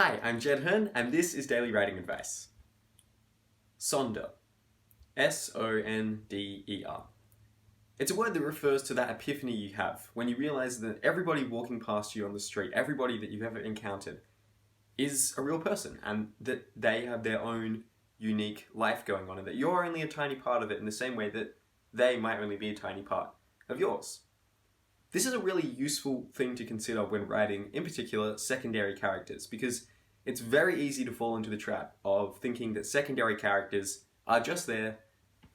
Hi, I'm Jed Herne, and this is Daily Writing Advice. Sonder. S-O-N-D-E-R. It's a word that refers to that epiphany you have when you realize that everybody walking past you on the street, everybody that you've ever encountered, is a real person and that they have their own unique life going on and that you're only a tiny part of it in the same way that they might only be a tiny part of yours. This is a really useful thing to consider when writing, in particular, secondary characters, because it's very easy to fall into the trap of thinking that secondary characters are just there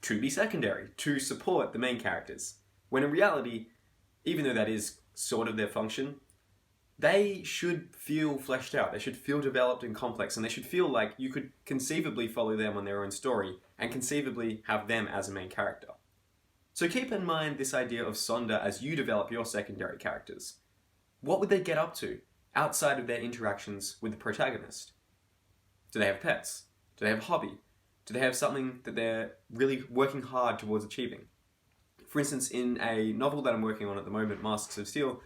to be secondary, to support the main characters. When in reality, even though that is sort of their function, they should feel fleshed out, they should feel developed and complex, and they should feel like you could conceivably follow them on their own story and conceivably have them as a main character. So keep in mind this idea of Sonder as you develop your secondary characters. What would they get up to outside of their interactions with the protagonist? Do they have pets? Do they have a hobby? Do they have something that they're really working hard towards achieving? For instance, in a novel that I'm working on at the moment, Masks of Steel,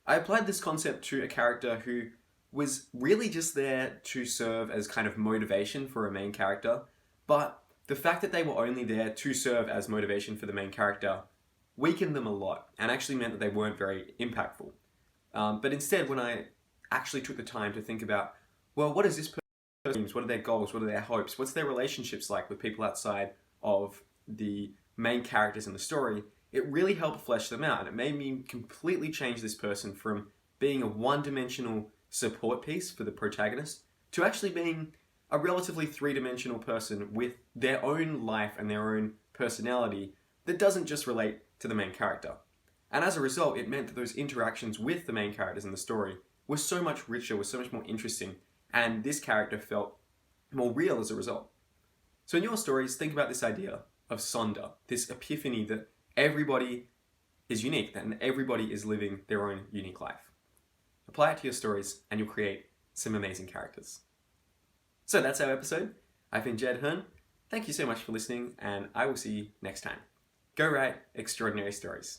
I applied this concept to a character who was really just there to serve as kind of motivation for a main character, but the fact that they were only there to serve as motivation for the main character weakened them a lot and actually meant that they weren't very impactful. But instead, when I actually took the time to think about, well, what is this person's, what are their goals, what are their hopes, what's their relationships like with people outside of the main characters in the story, it really helped flesh them out, and it made me completely change this person from being a one-dimensional support piece for the protagonist to actually being a relatively three-dimensional person with their own life and their own personality that doesn't just relate to the main character. And as a result, it meant that those interactions with the main characters in the story were so much richer, were so much more interesting, and this character felt more real as a result. So in your stories, think about this idea of Sonder, this epiphany that everybody is unique, and everybody is living their own unique life. Apply it to your stories, and you'll create some amazing characters. So that's our episode. I've been Jed Herne. Thank you so much for listening, and I will see you next time. Go write extraordinary stories.